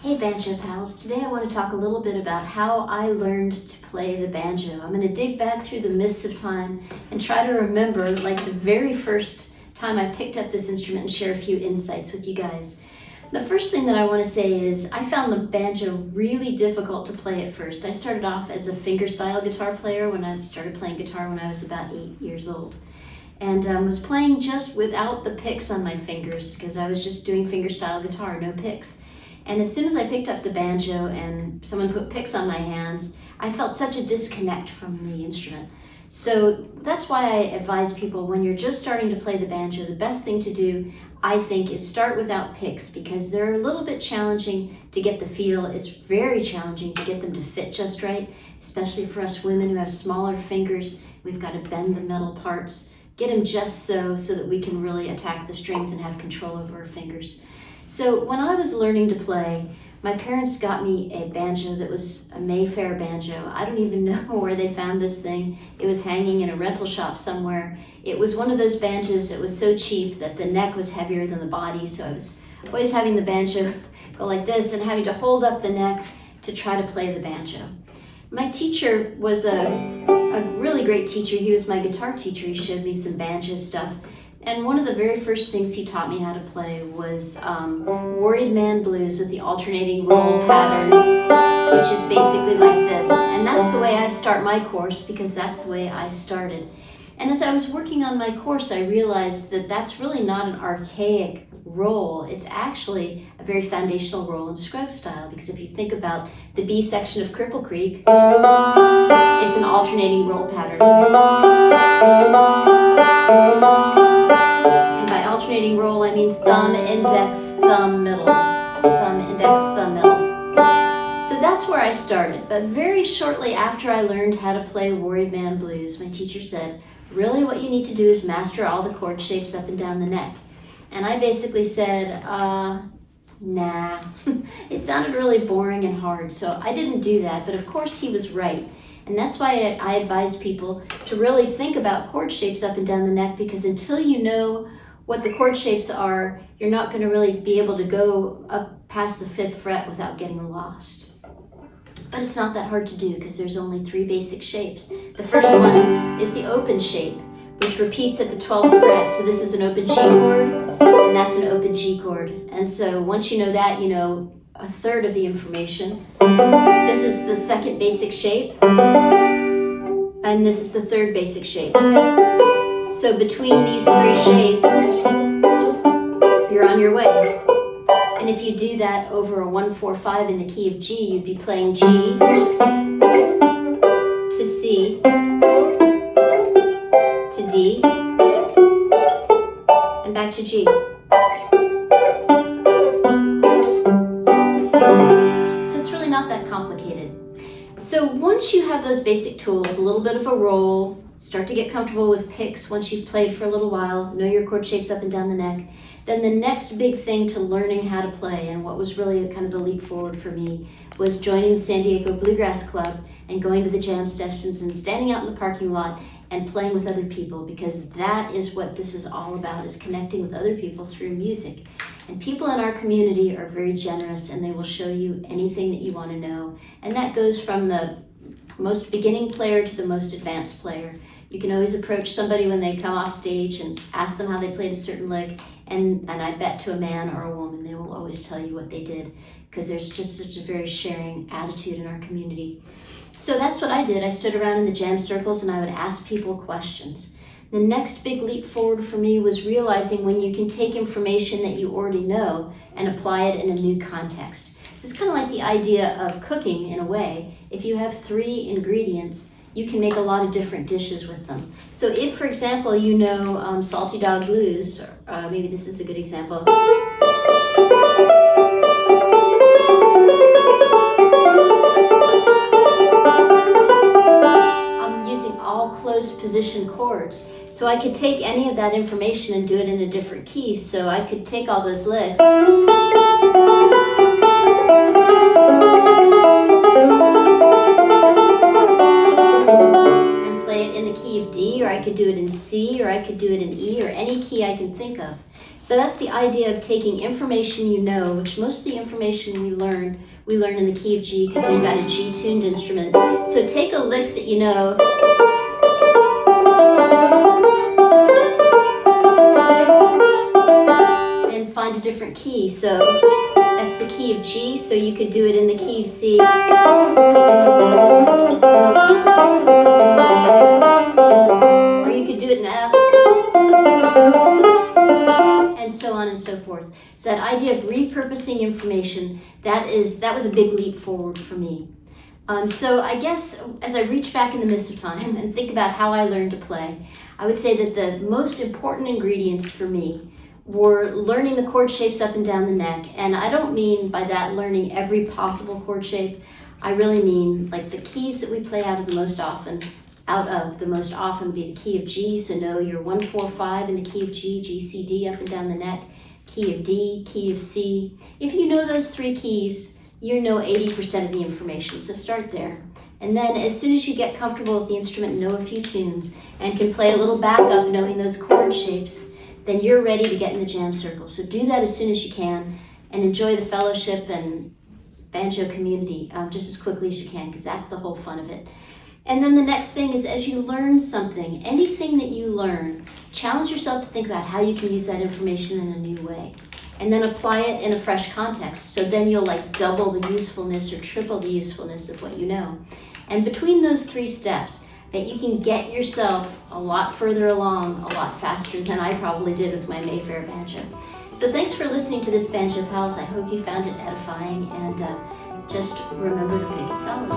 Hey Banjo pals, today I want to talk a little bit about how I learned to play the banjo. I'm going to dig back through the mists of time and try to remember like the very first time I picked up this instrument and share a few insights with you guys. The first thing that I want to say is I found the banjo really difficult to play at first. I started off as a fingerstyle guitar player when I started playing guitar when I was about 8 years old. And was playing just without the picks on my fingers because I was just doing fingerstyle guitar, no picks. And as soon as I picked up the banjo and someone put picks on my hands, I felt such a disconnect from the instrument. So that's why I advise people when you're just starting to play the banjo, the best thing to do, I think, is start without picks because they're a little bit challenging to get the feel. It's very challenging to get them to fit just right, especially for us women who have smaller fingers. We've got to bend the metal parts, get them just so that we can really attack the strings and have control over our fingers. So when I was learning to play, my parents got me a banjo that was a Mayfair banjo. I don't even know where they found this thing. It was hanging in a rental shop somewhere. It was one of those banjos that was so cheap that the neck was heavier than the body, so I was always having the banjo go like this and having to hold up the neck to try to play the banjo. My teacher was a really great teacher. He was my guitar teacher. He showed me some banjo stuff. And one of the very first things he taught me how to play was Worried Man Blues with the alternating roll pattern, which is basically like this. And that's the way I start my course because that's the way I started. And as I was working on my course, I realized that that's really not an archaic roll. It's actually a very foundational roll in Scruggs style because if you think about the B section of Cripple Creek, it's an alternating roll pattern. Alternating roll, I mean thumb, index, thumb, middle. Thumb, index, thumb, middle. So that's where I started. But very shortly after I learned how to play Worried Man Blues, my teacher said, really what you need to do is master all the chord shapes up and down the neck. And I basically said, nah. It sounded really boring and hard, so I didn't do that. But of course he was right. And that's why I advise people to really think about chord shapes up and down the neck because until you know what the chord shapes are, you're not going to really be able to go up past the 5th fret without getting lost. But it's not that hard to do because there's only 3 basic shapes. The first one is the open shape, which repeats at the 12th fret. So this is an open G chord, and that's an open G chord. And so once you know that, you know a third of the information. This is the 2nd basic shape, and this is the 3rd basic shape. So between these 3 shapes, you're on your way. And if you do that over a 1-4-5 in the key of G, you'd be playing G to C to D and back to G. So it's really not that complicated. So once you have those basic tools, a little bit of a roll, start to get comfortable with picks once you've played for a little while, know your chord shapes up and down the neck, then the next big thing to learning how to play, and what was really kind of the leap forward for me, was joining the San Diego Bluegrass Club and going to the jam sessions and standing out in the parking lot and playing with other people because that is what this is all about, is connecting with other people through music. And people in our community are very generous and they will show you anything that you want to know. And that goes from the most beginning player to the most advanced player. You can always approach somebody when they come off stage and ask them how they played a certain lick, and I bet to a man or a woman they will always tell you what they did because there's just such a very sharing attitude in our community. So that's what I did. I stood around in the jam circles and I would ask people questions. The next big leap forward for me was realizing when you can take information that you already know and apply it in a new context. So it's kind of like the idea of cooking in a way. If you have 3 ingredients, you can make a lot of different dishes with them. So if, for example, you know Salty Dog Blues, or maybe this is a good example. I'm using all closed position chords. So I could take any of that information and do it in a different key. So I could take all those licks and play it in the key of D, or I could do do it in C, or I could do it in E, or any key I can think of. So that's the idea of taking information you know, which most of the information we learn in the key of G because we've got a G-tuned instrument. So take a lick that you know, and find a different key. So that's the key of G, so you could do it in the key of C. Or you could do it in F. And so on and so forth. So that idea of repurposing information, that was a big leap forward for me. So I guess as I reach back in the midst of time and think about how I learned to play, I would say that the most important ingredients for me were learning the chord shapes up and down the neck. And I don't mean by that learning every possible chord shape. I really mean like the keys that we play out of the most often be the key of G, so know your 1, 4, 5 in the key of G, G, C, D up and down the neck, key of D, key of C. If you know those 3 keys, you know 80% of the information, so start there. And then as soon as you get comfortable with the instrument, know a few tunes, and can play a little backup knowing those chord shapes, then you're ready to get in the jam circle. So do that as soon as you can, and enjoy the fellowship and banjo community just as quickly as you can, because that's the whole fun of it. And then the next thing is, as you learn something, anything that you learn, challenge yourself to think about how you can use that information in a new way. And then apply it in a fresh context. So then you'll like double the usefulness or triple the usefulness of what you know. And between those 3 steps, that you can get yourself a lot further along, a lot faster than I probably did with my Mayfair banjo. So thanks for listening to this Banjo Pals. I hope you found it edifying, and just remember to pick it solid.